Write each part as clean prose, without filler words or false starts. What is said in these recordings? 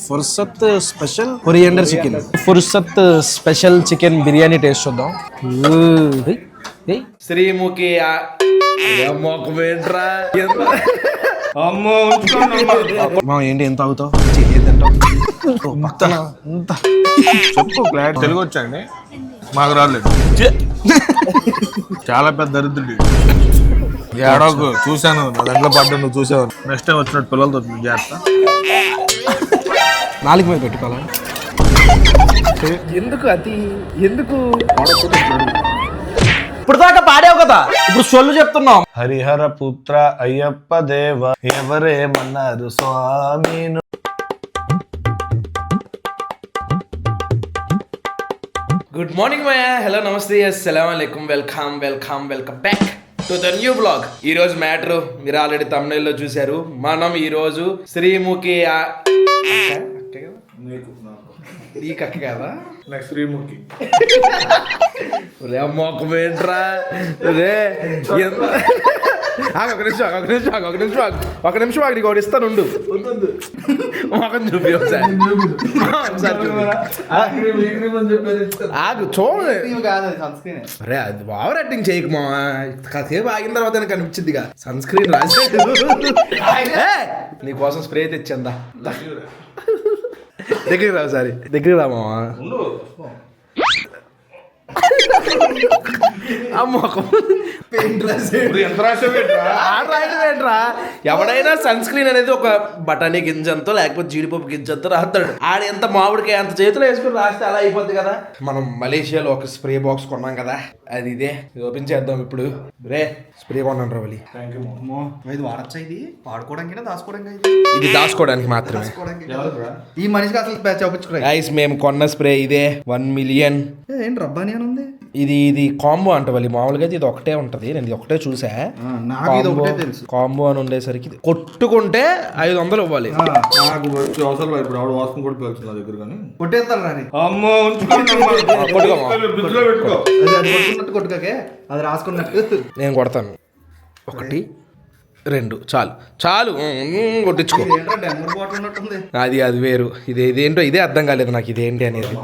ఫుర్సత్ special coriander chicken. Fursat special chicken biryani taste చూద్దాం. శ్రీముఖి మా ఏంటి ఎంత అవుతావు ఏంటంటావు చెప్పు క్లారిటీ. తెలుగు వచ్చండి, మాకు రాలేదు. చాలా పెద్ద దరిద్రుడు ఏడోకు. చూశాను నా దాంట్లో పడ్డా, నువ్వు చూసావు. నెక్స్ట్ టైం వచ్చినట్టు పిల్లలతో జాగ్రత్త. నాలుగు మీద పెట్టుకోవాలా? ఎందుకు ఇప్పుడు దాకా పాడావు కదా, ఇప్పుడు సొల్లు చెప్తున్నావు. హరిహర పుత్ర అయ్యప్ప దేవ ఎవరేమన్నారు స్వామి. గుడ్ మార్నింగ్ మాయా, హలో, నమస్తే, అస్సలాము అలైకుం, welcome back to the new blog. ఈ రోజు మ్యాటర్ మీరు ఆల్రెడీ తమ్నైల్లో చూశారు. మనం ఈ రోజు శ్రీముఖి ఈ కక్క కదా నెక్స్ట్ శ్రీముఖి రే మొక్క ఏంట్రా రే ఒక నిమిషం నీకు ఒకటి ఇస్తాను. మొఖం చూపి ఒకసారి అది ఓవర్ యాక్టింగ్ చేయకు మా. కాసేపు ఆగిన తర్వాత కనిపించిందిగా సన్ స్క్రీన్ రాసాడు. నీకోసం స్ప్రే తెచ్చిందా, దగ్గరికి రా ఒకసారి, దగ్గరికి రా మావా. ఎవడైనా సన్ స్క్రీన్ అనేది ఒక బఠానీ గింజంతో లేకపోతే జీడిపప్పు గింజంతో రాస్తాడు. ఆడ ఎంత మామిడికాయ అంత చేతిలో వేసుకుని రాస్తే అలా అయిపోద్ది కదా. మనం మలేషియాలో ఒక స్ప్రే బాక్స్ కొన్నాం కదా, అది ఇదే. ఓపెన్ చేద్దాం ఇప్పుడు. రే స్ప్రే కొన్నాను రవలి. ఇది వాడచ్చా? ఇది వాడుకోవడానికి దాచుకోవడానికి? ఇది దాచుకోవడానికి మాత్రమే. ఈ మనిషికి అసలు చూపించుకోవాలి. గైస్ మేము కొన్న స్ప్రే ఇదే 1 మిలియన్. ఏంటి రబ్బాని అని ఉంది. ఇది కాంబో అంట వాళ్ళు. మామూలుగా అయితే ఇది ఒకటే ఉంటది, నేను ఇది ఒకటే చూసా. కాంబో అని ఉండేసరికి కొట్టుకుంటే 500 ఇవ్వాలి. నాకు అవసరం ఇప్పుడు ఆవిడ వాసన కూడా పేలుతుంది నా దగ్గర. కానీ కొట్టేస్తాను రాని కొట్టుకోకే, అది రాసుకున్నట్టు నేను కొడతాను. 1 2 చాలు కొట్టించుకో. అది వేరు, ఇదేంటో ఇదే అర్థం కాలేదు నాకు ఇదేంటి అనేది.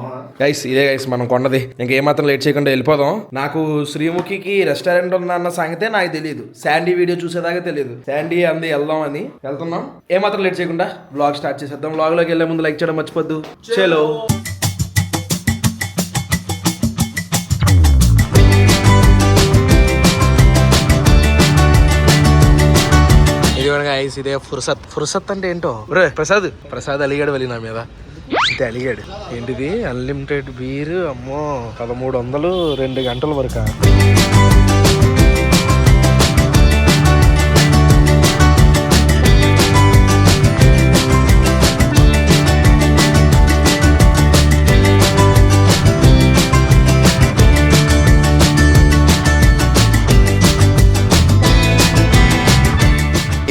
ఇదే గైస్ మనం కొన్నది. ఇంకేమాత్రం లేట్ చేయకుండా వెళ్ళిపోదాం. నాకు శ్రీముఖికి రెస్టారెంట్ ఉందన్న సంగతే నాకు తెలియదు. శాండీ వీడియో చూసేదాకా తెలియదు. శాండీ అంది వెళ్దాం అని. వెళ్తున్నాం. ఏమాత్రం లేట్ చేయకుండా బ్లాగ్ స్టార్ట్ చేసేద్దాం. బ్లాగ్ లోకి వెళ్లే ముందు లైక్ చేయడం మర్చిపోద్దు. చలో. ఇదే ఫుర్సత్ అంటే ఏంటో. ప్రసాద్ అలిగాడు వెళ్ళి నా మీద. అయితే అలిగాడు. ఏంటిది అన్లిమిటెడ్ బీర్. అమ్మో 1300 2 గంటల వరకు.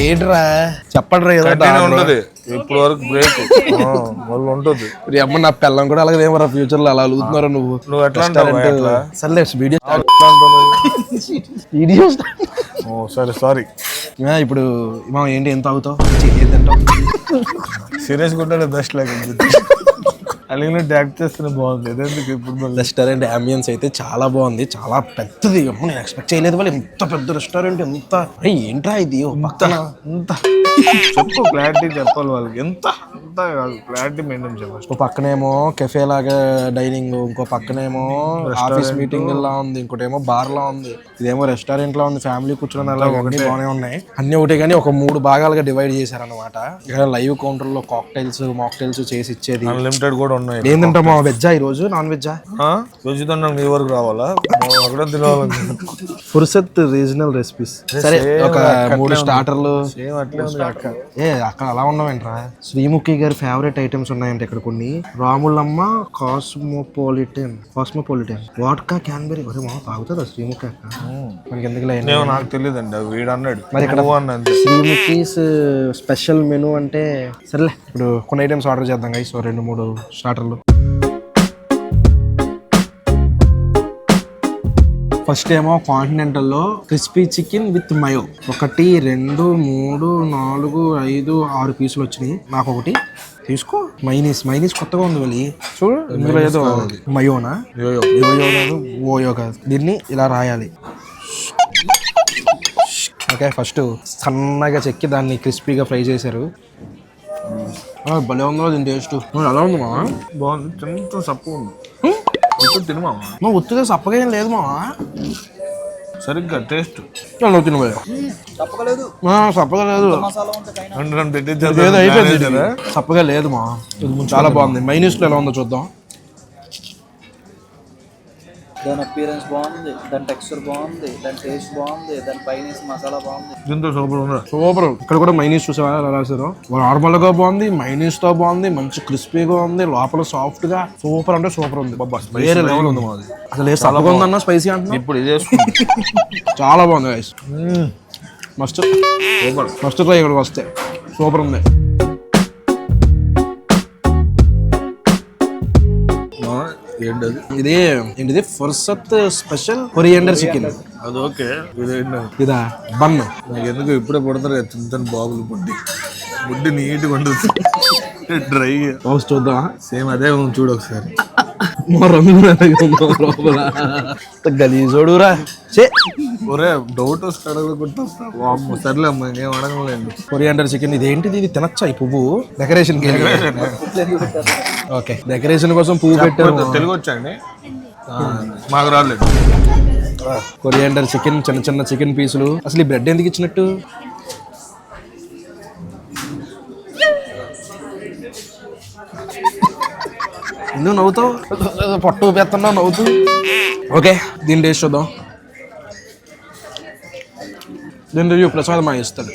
ఏంట్రా చెప్పండి రా. ఏదో ఉంటది ఇప్పుడు వరకు బ్రేక్ మళ్ళీ ఉంటుంది. అమ్మ నా పిల్లం కూడా అలాగే ఏమరా ఫ్యూచర్ లో అలా అలుగుతున్నారు. నువ్వు ఎట్లా సరే వీడియో సరే సారీ. ఇప్పుడు మా ఏంటి ఎంత అవుతావు ఏంటంటావు? సీరియస్ గా బెస్ట్ లేక అలాగే యాక్ట్ చేస్తేనే బాగుంది. అదేందుకు ఇప్పుడు రెస్టారెంట్ అంబియన్స్ అయితే చాలా బాగుంది, చాలా పెద్దది. అమ్మ నేను ఎక్స్పెక్ట్ చేయలేదు వాళ్ళు ఇంత పెద్ద రెస్టారెంట్. ఎంత ఏంట్రా ఇది పక్కన ఎంత చెప్పు క్లారిటీ చెప్పాలి వాళ్ళకి. ఎంత క్లారిటీ మెయింటైన్ చెప్పాలి. ఒక పక్కనేమో కెఫే లాగా డైనింగ్, ఇంకో పక్కనేమో ఆఫీస్ మీటింగ్ లా ఉంది, ఇంకోటేమో బార్ లా ఉంది, ఇదేమో రెస్టారెంట్ లా ఉంది. ఫ్యామిలీ కూర్చొని అలా బాగానే ఉన్నాయి అన్ని ఒకటే. కానీ ఒక 3 భాగాలుగా డివైడ్ చేశారు అనమాట. ఇక్కడ లైవ్ కౌంటర్ లో కాక్టైల్స్ మాక్టైల్స్ చేసి ఇచ్చేది. అన్లిమిటెడ్ కూడా ఉన్నాయి. ఏంటంటామా వెజ్జా ఈరోజు నాన్ వెజ్జా? వెజ్ తిన్నాం నీ వరకు రావాలా? అక్కడ తినాలి. ఫుర్సత్ రీజనల్ రెసిపీస్. సరే ఒక 3 స్టార్టర్లు. అక్కడ అలా ఉన్నావేంట్రా? శ్రీముఖి గారి ఫేవరెట్ ఐటమ్స్ ఉన్నాయంట ఇక్కడ కొన్ని. Ramulamma cosmopolitan vodka cranberry. మరి మా తాగుతుందా శ్రీముఖి అక్క? మనకి ఎందుకు నాకు తెలియదు అండి, వీడు అన్నాడు. మరి ఇక్కడ శ్రీముఖి స్పెషల్ మెనూ అంటే సరేలే. ఇప్పుడు కొన్ని ఐటమ్స్ ఆర్డర్ చేద్దాం గైస్. 2-3 స్టార్టర్లు. ఫస్ట్ ఏమో కాంటినెంటల్లో క్రిస్పీ చికెన్ విత్ మయో. 1 2 3 4 5 6 పీసులు వచ్చినాయి. నాకు ఒకటి తీసుకో. మైనీస్ కొత్తగా ఉంది వాళ్ళు. చూడు ఇందులో ఏదో మయోనా, యోయో కాదు, ఓయో కాదు. దీన్ని ఇలా రాయాలి. ఓకే, ఫస్ట్ సన్నగా చెక్కి దాన్ని క్రిస్పీగా ఫ్రై చేశారు. భలే ఉందో దీని టేస్ట్. ఎలా ఉంది మావా? బాగుంది. తింటూ సప్పు ఉంది. తినమా ఉత్తుగా సప్పగా ఏం లేదు మావా. సరిగ్గా టేస్ట్ సప్పగా లేదు. ఏదో అయిపోయింది. సప్పగా లేదు మా. చాలా బాగుంది. మైనీస్లో ఎలా ఉందో చూద్దాం. దాని అపియరెన్స్ బాగుంది, దాని టెక్స్చర్ బాగుంది, దాని టేస్ట్ బాగుంది, దాని పైన మసాలా బాగుంది. దీంతో సూపర్ ఉంది. సూపర్. ఇక్కడ కూడా మైనీస్ చూసావా ఎలా రాశారు? నార్మల్ గా బాగుంది, మైనీస్ తో బాగుంది, మంచి క్రిస్పీగా ఉంది, లోపల సాఫ్ట్ గా సూపర్ అంటే సూపర్ ఉంది. వేరే లెవెల్ ఉంది మాది. అసలు ఏ సప్పగా ఉందన్న స్పైసీ అంటే ఇప్పుడు ఇది చాలా బాగుంది గైస్. మస్ట్ ట్రై ఇక్కడికి వస్తే. సూపర్ ఉంది. ఏంటది? ఏంటిది? ఫుర్సత్ స్పెషల్ కొరియండర్ చికెన్. అది ఓకే. ఇదా బన్? నాకు ఎందుకు ఇప్పుడే పడతారు తింటాను బాబులు. బుడ్డి నీట్గా ఉండదు, డ్రై. చూద్దాం. సేమ్ అదే ఉంది చూడు ఒకసారి. గలీజోడురా. ఒరే డౌట్ వస్తే అడగకుండా సర్లే అమ్మా, ఇంకేం అడగలేదు. Coriander chicken. ఇదేంటిది? ఇది తినచ్చా ఈ పువ్వు? డెకరేషన్ ఓకే, డెకరేషన్ కోసం పువ్వు పెట్టారు. తెలుగు వచ్చండి, మాకు రాలేదు. కొరియాండర్ చికెన్, చిన్న చిన్న చికెన్ పీసులు. అసలు ఈ బ్రెడ్ ఎందుకు ఇచ్చినట్టు? నువ్వు నవ్వుతావు, పట్టు పెత్తన్నావు నవ్వుతూ. ఓకే, దీని టేస్ట్ చూద్దాం. దీని రివ్యూ ప్రసాద్ మా ఇస్తాడు.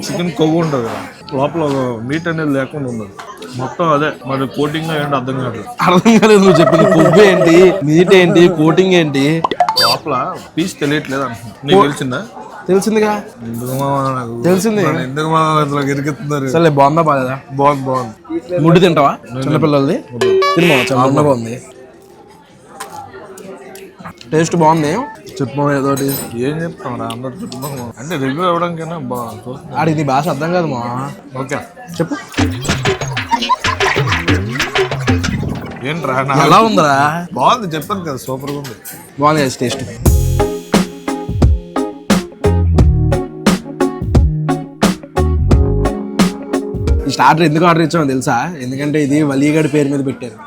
చికెన్ కొవ్వు ఉంటుంది కదా, లోపల మీట్ అనేది లేకుండా ఉండదు. మొత్తం అదే మరి కోటింగ్ ఏంటి అర్థం కావట్లేదు. అర్థం కాలేదు నువ్వు చెప్పింది. కొవ్వు ఏంటి, మీట్ ఏంటి, కోటింగ్ ఏంటి, లోపల పీస్ తెలియట్లేదు అంటున్నా. నీకు తెలిసిందా? తెలిసిందిగా. తెలిసింది. ఎందుకు ఇరుకుతున్నారు? సరే, బాగుందా బాగా? బాగుంది. ముడ్డు తింటావా? చిన్నపిల్లలది తినమా? చాలా బాగుంది. టేస్ట్ బాగుంది. చెప్పు ఏదోటి. ఏం చెప్తాం రా అందరు చుట్టుపక్కల అంటే రివ్యూ అవ్వడానికైనా బాగా. ఆడికి నీ భాష అర్థం కాదు మా. ఓకే చెప్పు. ఏంట్రా ఎలా ఉందిరా? బాగుంది, చెప్పాను కదా సూపర్గా ఉంది. బాగుంది టేస్ట్. ఈ స్టార్టర్ ఎందుకు ఆర్డర్ ఇచ్చామో తెలుసా? ఎందుకంటే ఇది వలీగడ్ పేరు మీద పెట్టారు.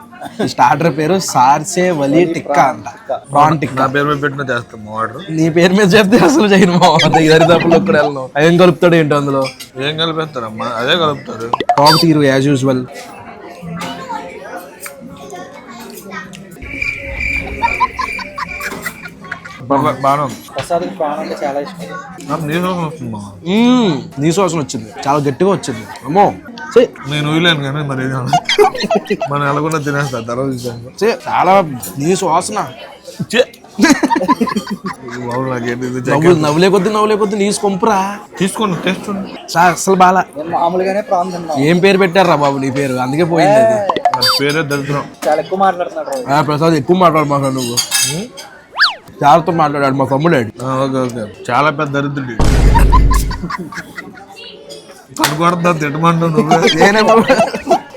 ఈ స్టార్టర్ పేరు సార్సే వలీ టిక్కా అంట. ప్రాన్ టిక్కా. నా పేరు మీద పెట్టిన చేస్తాం ఆర్డర్. నీ పేరు మీద చెప్తే అసలు చేయను మా. దరిదాపుల్లో కూడా వెళ్ళను. ఏం కలుపుతాడు ఏంటో అందులో? ఏం కలిపేస్తారమ్మా? అదే కలుపుతారు. కాక్ తీరు యాజ్ యూజువల్. బాగా ప్రసాద్కి ప్రాణం అంటే చాలా ఇష్టం. నాకు నీ కోసం వస్తుందా? నీ సువాసన వచ్చింది, చాలా గట్టిగా వచ్చింది. అమ్మో నేను ఊయలేను కానీ మరి మనం ఎలాగొన్నా తినేస్తా తర్వాత. చాలా నీ సువాసన. నవ్వులే కొద్ది నీసు కొంపురా. తీసుకోండి టేస్ట్ అసలు బాగా. మామూలుగానే ప్రాణం తిన్నాం. ఏం పేరు పెట్టారా బాబు నీ పేరు? అందుకే పోయింది అది. పేరే దరిద్రం. చాలా ఎక్కువ మాట్లాడుతున్నాడు ప్రసాద్. ఎక్కువ మాట్లాడమాక నువ్వు. చాలాతో మాట్లాడాడు మా తమ్ముడాడు. Okay okay. చాలా పెద్ద దరిద్రుడు. కనుకొడతా తిట్టమంటావు నువ్వే.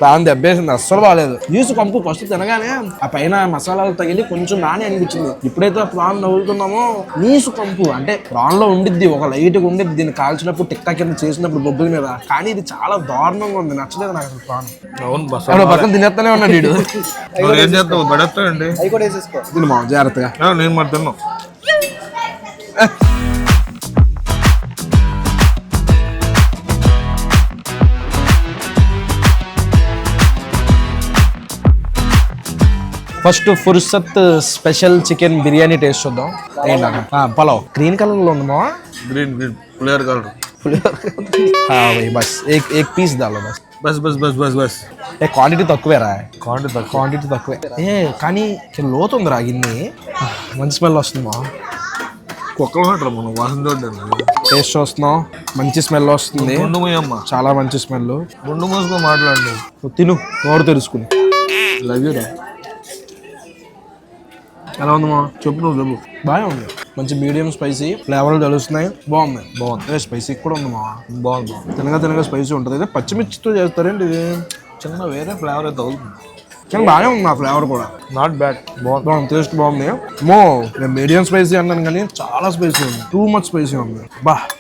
దాని దెబ్బేసింది, అస్సలు బాగాలేదు. నీసు కంపు ఫస్ట్ తినగానే ఆ పైన మసాలాలు తగిలి కొంచెం నాని అనిపించింది. ఎప్పుడైతే ప్రాన్ నవ్వులుతున్నామో నీసు కంపు అంటే ప్రాన్ లో ఉండిద్ది, ఒక లైట్గా ఉండిద్ది. దీన్ని కాల్చినప్పుడు టిక్కా కింద చేసినప్పుడు బొబ్బుల మీద. కానీ ఇది చాలా దారుణంగా ఉంది, నచ్చలేదు నాకు అసలు ప్రాన్. అవును పక్కన తినేస్తానే ఉన్నాడు వీడు. ఏం చేస్తావు? గడేస్తాయండి. అవి కూడా వేసేసుకో. తినమా జాగ్రత్తగా. నేను మరి తిన్నాను. First Fursat special chicken biryani taste చూద్దాం. పలావ్ గ్రీన్ కలర్ లో ఉంది మా. గ్రీన్ పులిహోర కలర్. బస్ एक पीस डालो बस. బస్ బస్ బస్ బస్ బస్. క్వాంటిటీ తక్కువేరా? క్వాంటిటీ తక్కువే. కానీ లోతు ఉందిరా గిన్నె. మంచి స్మెల్ వస్తుంది మా. కుక్కలు అంటారు మనం వాసన చూడండి. టేస్ట్ చూస్తున్నాం, మంచి స్మెల్ వస్తుంది. గుండు మూయమ్మ. చాలా మంచి స్మెల్. గుండు మూసుకొని మాట్లాడండి. తిను నోరు తెలుసుకుని. లవ్ యూ రా. ఎలా ఉంది మా? చెప్పు నువ్వు చెప్పు. బాగా ఉంది. మంచి మీడియం స్పైసీ ఫ్లేవర్లు తెలుస్తున్నాయి. బాగుంది. స్పైసీ కూడా ఉంది మా. బాగుంది. తినగా స్పైసీ ఉంటుంది. అయితే పచ్చిమిర్చితో చేస్తారేంటి ఇది? చిన్న వేరే ఫ్లేవర్ అయితే తగులుతుంది. కానీ బాగానే ఉంది ఆ ఫ్లేవర్ కూడా. Not bad. బాగుంది. టేస్ట్ బాగుంది. నేను మీడియం స్పైసీ అన్నాను కానీ చాలా స్పైసీ ఉంది. టూ మచ్ స్పైసీ ఉంది.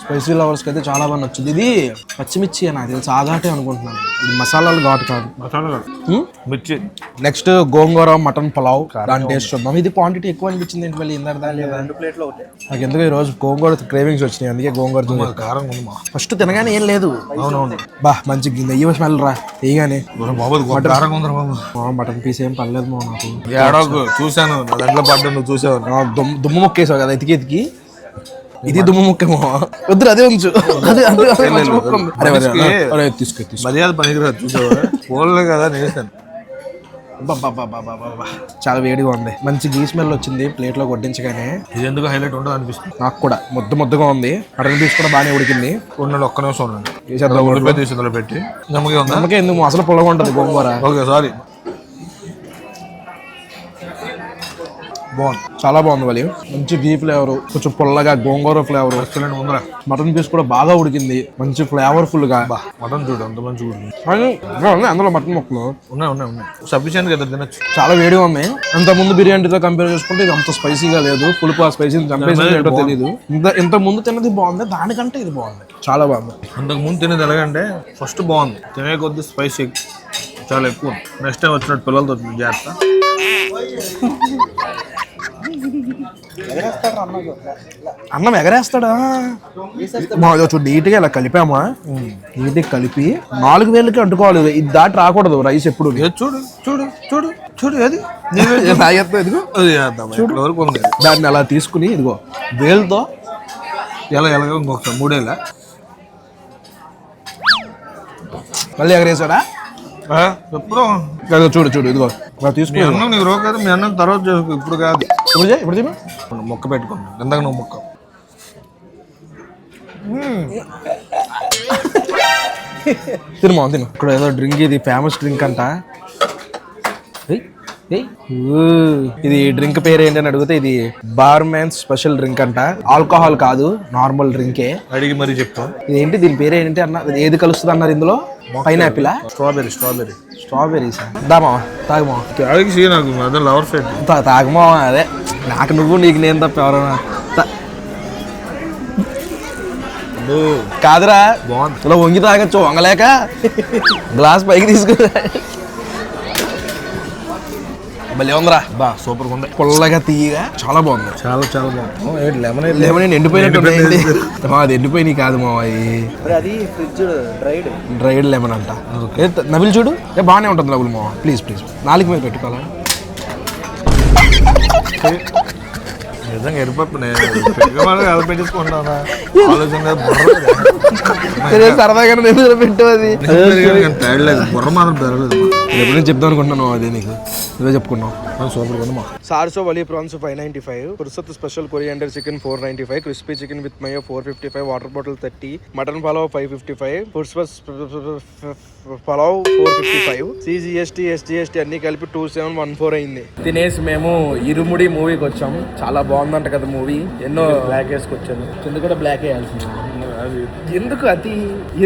స్పైసీ లవర్స్కి అయితే చాలా బాగా నచ్చింది. ఇది పచ్చిమిర్చి అని అది సాగాటే అనుకుంటున్నాను. ఇది మసాలాలు ఘాటు కాదు. మిర్చి. నెక్స్ట్ గోంగూర మటన్ పలావ్. దాని టేస్ట్ చూద్దాం. ఇది క్వాంటిటీ ఎక్కువ అనిపించింది ఏంటి మళ్ళీ ఇందాక దాని 2 ప్లేట్లు ఒకటి. నాకు ఎందుకు ఈ రోజు గోంగూర క్రేవింగ్స్ వచ్చినాయి. అందుకే గోంగూర కారం ఉంది మా. ఫస్ట్ తినగానే ఏం లేదు. అవునవును. మంచి నెయ్యి స్మెల్ రా వేయగానే. బాబు కారం ఉందిరా బాబు. మటన్ పీస్ ఏం పర్లేదు మా నాకు. ఏడోకు చూశాను నా దాంట్లో పడ్డా నువ్వు చూసావు. దుమ్ము మొక్కేసావు కదా ఎతికి. ఇది దుమ్ము ముఖ్యమో వద్దు అదే ఉంచు. తీసుకో మర్యాద పనికిరాదు చూసావా. పోలే కదా నేస్తాను. చాలా వేడిగా ఉంది. మంచి గీ స్మెల్ వచ్చింది ప్లేట్ లో కొట్టించగానే. ఇది ఎందుకు హైలైట్ ఉండదు అనిపిస్తుంది నాకు కూడా. ముద్దగా ఉంది. మటన్ పీస్ కూడా బాగానే ఉడికింది. ఉండండి ఒక్క నిమిషం ఉండండి. తీసేద్దాం. ఉడిపోయి తీసేందులో పెట్టి నమ్మకే ఎందుకు అసలు పుల్లగా ఉంటుంది గోంగూర. Okay sorry. బాగుంది. చాలా బాగుంది వాళ్ళు. మంచి గీ ఫ్లేవర్, కొంచెం పుల్లగా గోంగూర ఫ్లేవర్. ఎక్సలెంట్ ఉందిరా. మటన్ పీస్ కూడా బాగా ఉడికింది. మంచి ఫ్లేవర్ఫుల్ గా. మటన్ చూడు అంత మంచి ఉంటుంది. అందులో మటన్ ముక్కలు ఉన్నాయి సఫిషియెంట్ కదా తినచ్చు. చాలా వేడిగా ఉన్నాయి. అంత ముందు బిర్యానీతో కంపేర్ చేసుకుంటే ఇది అంత స్పైసీగా లేదు. పులుపు ఆ స్పైసీ చంపేసి ఏంటో తెలియదు. ఇంత ముందు తిన్నది బాగుంది. దానికంటే ఇది బాగుంది. చాలా బాగుంది. అంతకు ముందు తినేది ఎలాగంటే ఫస్ట్ బాగుంది. తినే కొద్ది స్పైసీ చాలా ఎక్కువ. నెక్స్ట్ టైం వచ్చినట్టు పిల్లలతో జాగ్రత్త. అన్నం ఎగరేస్తాడా? చూడు నీట్గా ఇలా కలిపామా. నీట్గా కలిపి 4 వేలకి అంటుకోవాలి. ఇది దాటి రాకూడదు రైస్ ఎప్పుడు. చూడు చూడు చూడు చూడు అది చూడు వరకు ఉంది. దాన్ని అలా తీసుకుని ఇదిగో వేలుతో ఎలా ఇంకొకసారి 3 ఏళ్ళ మళ్ళీ ఎగరేసాడా? ఎప్పుడు చూడు ఇదిగో తీసుకుని అన్నం నీకు రోజు కాదు. మీ అన్నం తర్వాత చేసుకో. ఇప్పుడు కాదు. ఇప్పుడు తిను. మొక్క పెట్టుకోండి. ఇందాక నువ్వు మొక్క తిను తిను. ఇక్కడ ఏదో డ్రింక్, ఇది ఫేమస్ డ్రింక్ అంట. ఇది డ్రింక్ పేరు ఏంటని అడిగితే ఇది బార్ మ్యాన్స్ స్పెషల్ డ్రింక్ అంట. ఆల్కహాల్ కాదు, నార్మల్ డ్రింకే. అడిగి మరీ చెప్తాం. ఇదేంటి దీని పేరు ఏంటి అన్న? ఏది కలుస్తుంది అన్నారు ఇందులో? Pineapple, strawberries. దామా తాగమా. నాకు అదే లవర్ ఫెట్. తాగమా. అదే నాకు నువ్వు నీకు నేను తప్ప ఎవరైనా కాదురా. బాగుంది. ఇలా వంగి తాగొచ్చు. వంగలేక గ్లాస్ పైకి తీసుకురా. భలే ఉందిరా. సూపర్ ఉంది. పుల్లగా తీయగా చాలా బాగుంది. చాలా బాగుంది. లెమన్ ఎండిపోయినట్టు. అది ఎండిపోయినాయి కాదు మా. అది ఫ్రిడ్జ్ డ్రైడ్ లెమన్ అంట. నవిల్ చూడు బాగానే ఉంటుంది నవిల్ మా. ప్లీజ్ 4 మీద పెట్టుకోవాలా? నిజంగా ఎరుపప్పు పెట్టేసుకుంటానా సరదాగా పెట్టు. అది బుర్ర మాత్రం పెరగలేదు. ఎప్పుడైనా చెప్దాం అనుకుంటున్నాను. అదే నీకు ఇదే చెప్పుకున్నాం. సూపర్ కొందమా. సార్సో వలీ prawns 595, Fursat special coriander chicken 495, crispy chicken with mayo 455, water bottle 30, mutton pulao 555, Fursat pulao 455, CGST SGST అన్ని కలిపి 2714 అయింది. తినేసి మేము ఇరుముడి మూవీకి వచ్చాము. చాలా బాగుందంట కదా మూవీ. ఎన్నో బ్లాక్ వేసుకొచ్చాను. కింద కూడా బ్లాక్ వేయాల్సింది. ఎందుకు అతి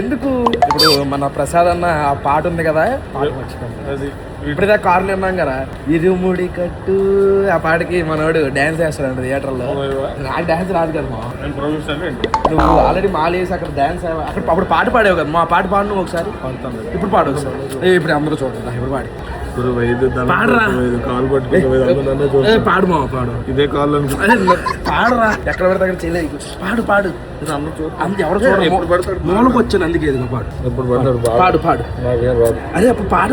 ఎందుకు? ఇప్పుడు మన ప్రసాద్ అన్న ఆ పాట ఉంది కదా, పాట మర్చిపోయింది. ఇప్పుడే కార్లు విన్నాం కదా, ఇరుముడి కట్టు. ఆ పాటకి మనోడు డాన్స్ చేస్తాడు థియేటర్లో. నాకు డాన్స్ రాదు కదా మా. నువ్వు ఆల్రెడీ మాలేసి అక్కడ డాన్స్ అక్కడ అప్పుడు పాట పాడావు కదా మా. పాట పాడు నువ్వు ఒకసారి. ఇప్పుడు పాడు ఒకసారి. ఇప్పుడు అందరూ చూడండి. ఇప్పుడు పాడు. పాడు మా. పాడు. ఇదే కాళ్ళు పాడరా. ఎక్కడ పెడితే అక్కడ చేయలేదు. పాడు. ఎవరు చూడరు. మూలకు వచ్చాను అందుకే. పాడు. ఎప్పుడు పడతాడు. పాడు. అదే అప్పుడు పాడు.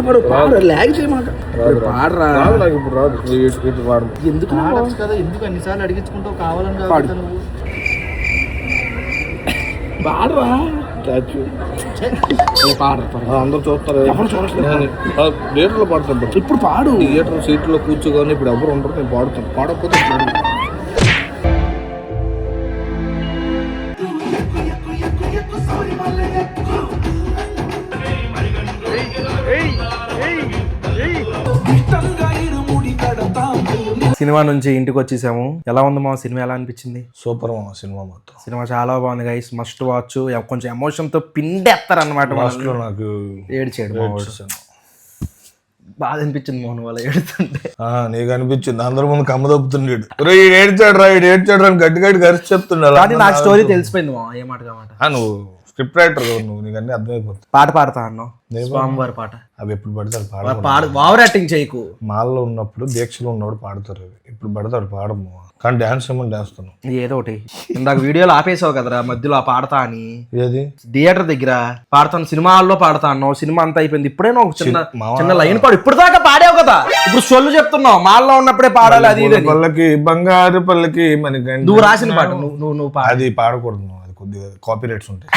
లాగ్ చేయమాట. పాడరా. నాకు ఇప్పుడు రాదు. పాడు. ఎందుకు కదా? ఎందుకు అన్నిసార్లు అడిగించుకుంటావు? కావాలని పాడు. పాడరా. అందరూ చూస్తారు. థియేటర్లో పాడుతాను. ఇప్పుడు పాడు. థియేటర్ సీట్లో కూర్చోగానే ఇప్పుడు ఎవరు ఉండరు. నేను పాడుతాను. పాడకపోతే ఇష్టంగా ఇరుముడి కడతాం సినిమా నుంచి ఇంటికి వచ్చేసాము. ఎలా ఉంది మా సినిమా, ఎలా అనిపించింది? సూపర్ మామ సినిమా మొత్తం. సినిమా చాలా బాగుంది గైస్, మస్ట్ వాచ్. కొంచెం ఎమోషన్ తో పిండేస్తారన్నమాట. లాస్ట్ లో నాకు ఏడ్చాడు బాధ అనిపించింది మోహన్ వాళ్ళ ఏడుతుంటే. నీకు అనిపించింది అందరి ముందు కమ్మ దొప్పుతుండేడు. ఏడ్చాడు రా అని గట్టి గట్టి గరిచి చెప్తున్నాడు. కానీ నాకు స్టోరీ తెలిసిపోయింది మా, ఏ మాట కామాట. నువ్వు స్క్రిప్ట్ రైటర్ నువ్వు, నీకు అన్ని అర్థమైపోతుంది. పాట పాడతా అన్నావు, స్వామివారి పాట. అవి ఎప్పుడు పడతాడు పాడు, ఓవర్ యాక్టింగ్ చేయకు. మాల్లో ఉన్నప్పుడు దీక్షలో ఉన్నప్పుడు పాడతారు అవి, ఇప్పుడు పడతాడు పాడము. కానీ డాన్స్ ఏమో డాన్స్ ఏదో ఒకటి. ఇందాక వీడియోలో ఆపేసావు కదరా మధ్యలో ఆ పాడతా అని. ఏది థియేటర్ దగ్గర పాడతాను, సినిమా హాల్లో పాడతా అన్నావు. సినిమా అంతా అయిపోయింది, ఇప్పుడే ఒక చిన్న లైన్ పాడు. ఇప్పుడు దాకా పాడావు కదా, ఇప్పుడు సొల్లు చెప్తున్నావు. మాల్లో ఉన్నప్పుడే పాడాలి అది ఇది. పల్లకి బంగారు పల్లకి మనకి నువ్వు రాసిన పాట నువ్వు అది పాడకూడదు, అది కొద్దిగా కాపీ రైట్స్ ఉంటాయి.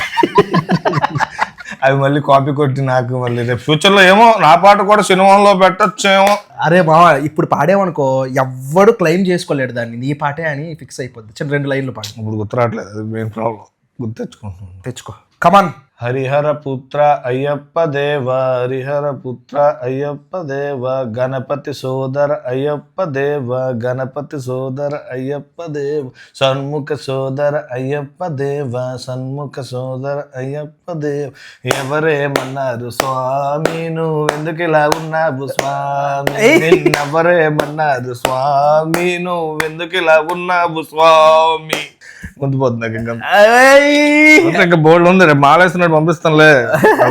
అవి మళ్ళీ కాపీ కొట్టి నాకు మళ్ళీ రేపు ఫ్యూచర్ లో ఏమో నా పాట కూడా సినిమాలో పెట్టచ్చేమో. అరే బావా, ఇప్పుడు పాడేవనుకో ఎవ్వడు క్లెయిమ్ చేసుకోలేడు దాన్ని, నీ పాటే అని ఫిక్స్ అయిపోద్ది. చిన్న 2 లైన్లు పాడు. ఇప్పుడు గుర్తురావట్లేదు, అది మెయిన్ ప్రాబ్లం. గుర్తు తెచ్చుకుంటున్నాను. తెచ్చుకో, కమాన్. హరిహర పుత్ర అయ్యప్ప దేవ, హరిహర పుత్ర అయ్యప్ప దేవ, గణపతి సోదర అయ్యప్ప దేవ, గణపతి సోదర అయ్యప్ప దేవ, సన్ముఖ సోదర అయ్యప్ప దేవ, సన్ముఖ సోదర అయ్యప్ప దేవ. ఎవరేమన్నారు స్వామి నువ్వెందుకు ఇలా ఉన్నావు స్వామి, ఎవరేమన్నారు స్వామి నువ్వెందుకు ఇలా ఉన్నావు స్వామి. ముందు పోతుంది ఇంకా బోర్డు ఉంది, రేపు మాలేస్తున్నాడు పంపిస్తానులే,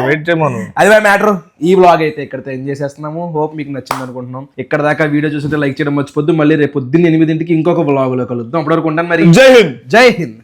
వెయిట్ చేయమను. అది మ్యాటర్. ఈ వ్లాగ్ అయితే ఇక్కడితో ఎండ్ చేసేస్తున్నాము. హోప్ మీకు నచ్చింది అనుకుంటున్నాం. ఇక్కడ దాకా వీడియో చూస్తుంటే లైక్ చేయడం మర్చిపోద్దు. మళ్ళీ రేపు పొద్దున్న 8 ఇంకొక వ్లాగ్ లో కలుద్దాం. అప్పటివరకు ఉంటాను మరి. జై హింద్. జై హింద్.